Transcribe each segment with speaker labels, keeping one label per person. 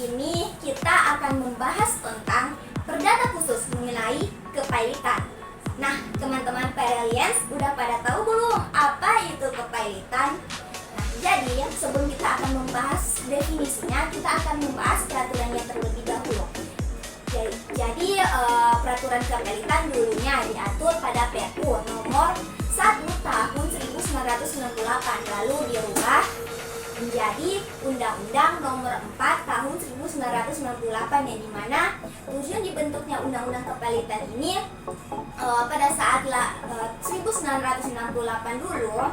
Speaker 1: ini kita akan membahas tentang perdata khusus mengenai kepailitan. Nah, teman-teman Pailians udah pada tahu belum apa itu kepailitan? Nah, jadi sebelum kita akan membahas definisinya, kita akan membahas peraturannya terlebih dahulu. Jadi peraturan kepailitan dulunya diatur pada PRU nomor 1 tahun 1998, lalu dirubah menjadi Undang-Undang nomor 4 tahun 1998, yang dimana tujuan dibentuknya Undang-Undang Kepailitan ini pada saat 1968 dulu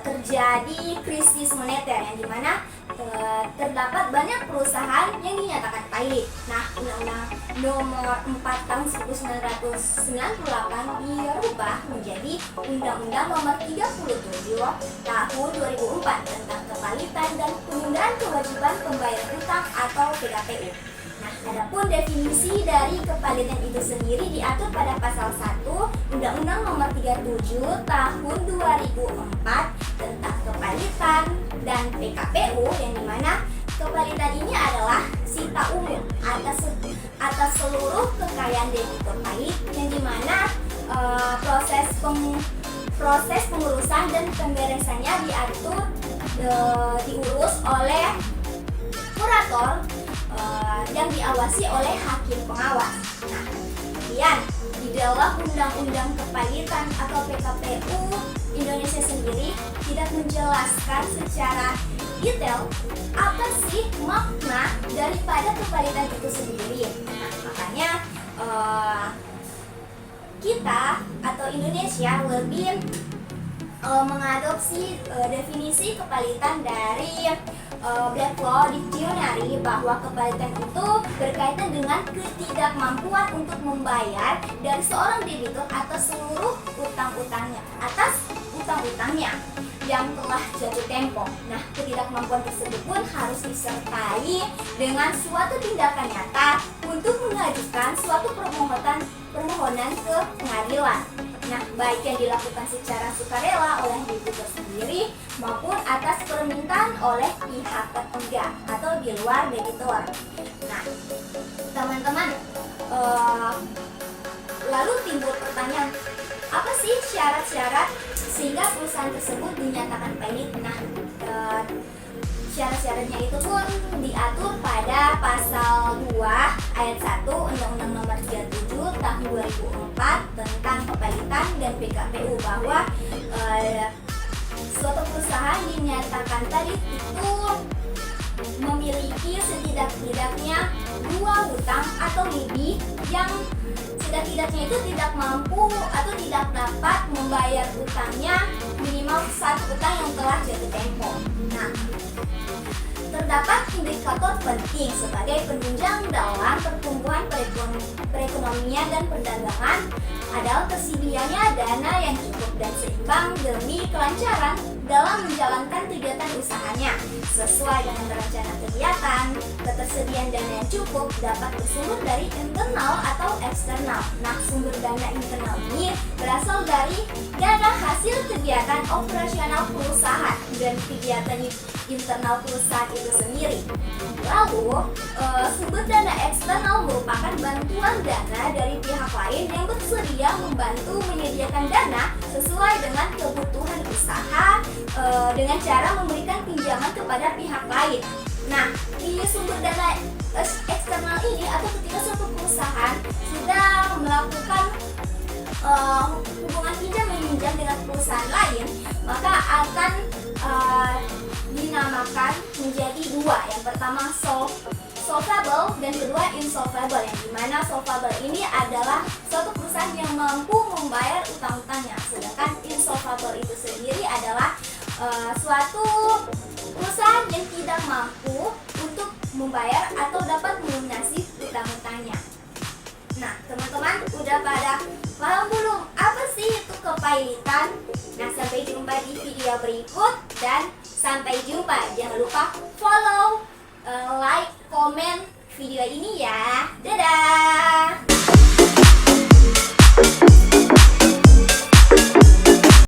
Speaker 1: terjadi krisis moneter, yang dimana terdapat banyak perusahaan yang dinyatakan pailit. Nah, Undang-Undang nomor 4 tahun 1998 dirubah menjadi Undang-Undang nomor 37 tahun 2004 tentang kepailitan dan penundaan kewajiban pembayaran utang atau PKPU. Nah, adapun definisi dari kepailitan itu sendiri diatur pada pasal 1 Undang-Undang nomor 37 tahun 2004 tentang kepailitan dan PKPU, yang dimana kepailitan ini adalah sita umum atas seluruh kekayaan debitur pailit, yang dimana proses pengurusan dan pemberesannya diurus oleh kurator yang diawasi oleh hakim pengawas. Nah, kemudian di dalam Undang-Undang Kepailitan atau PKPU Indonesia sendiri tidak menjelaskan secara detail apa sih makna daripada kepailitan itu sendiri. Nah, makanya kita atau Indonesia lebih mengadopsi definisi kepailitan dari Black Law Dictionary, bahwa kepailitan itu berkaitan dengan ketidakmampuan untuk membayar dari seorang debitur atas seluruh utang-utangnya yang telah jatuh tempo. Nah, ketidakmampuan tersebut pun harus disertai dengan suatu tindakan nyata untuk mengajukan suatu permohonan ke pengadilan. Nah, baik yang dilakukan secara sukarela oleh debitur sendiri maupun atas permintaan oleh pihak ketiga atau di luar debitur. Nah, teman-teman, lalu timbul pertanyaan, apa sih syarat-syarat sehingga perusahaan tersebut dinyatakan pailit? Nah, syarat-syaratnya itu pun diatur pada pasal 2 ayat 1 Undang-Undang nomor 37 tahun 2004 tentang kepailitan dan PKPU, bahwa suatu perusahaan dinyatakan tadi itu memiliki setidak-tidaknya 2 hutang atau lebih yang setidak-tidaknya itu tidak mampu atau tidak dapat membayar utangnya minimal 1 hutang yang telah jatuh tempo. Nah, terdapat indikator penting sebagai penunjang dalam pertumbuhan perekonomian dan perdagangan adalah tersedianya dana yang cukup dan seimbang demi kelancaran dalam menjalankan kegiatan usahanya sesuai dengan rencana kegiatan. Ketersediaan dana yang cukup dapat bersumber dari internal atau eksternal. Nah, sumber dana internal ini berasal dari dana hasil kegiatan operasional perusahaan dan kegiatan internal perusahaan itu sendiri. Lalu, sumber dana eksternal merupakan bantuan dana dari pihak lain yang bersedia membantu menyediakan dana sesuai dengan kebutuhan usaha dengan cara memberikan pinjaman kepada pihak lain. Nah, di sumber dana eksternal ini, atau ketika suatu perusahaan sudah melakukan hubungan pinjam meminjam dengan perusahaan lain, maka akan dinamakan menjadi 2. Yang pertama solvable dan kedua insolvable, yang dimana solvable ini adalah suatu perusahaan yang mampu membayar utang-utangnya, sedangkan insolvable itu sendiri adalah suatu perusahaan yang tidak mampu untuk membayar atau dapat melunasi utang-utangnya. Nah, teman-teman udah pada paham belum apa sih itu kepailitan? Nah, sampai jumpa di video berikut dan sampai jumpa. Jangan lupa follow, like, komen video ini ya. Dadah!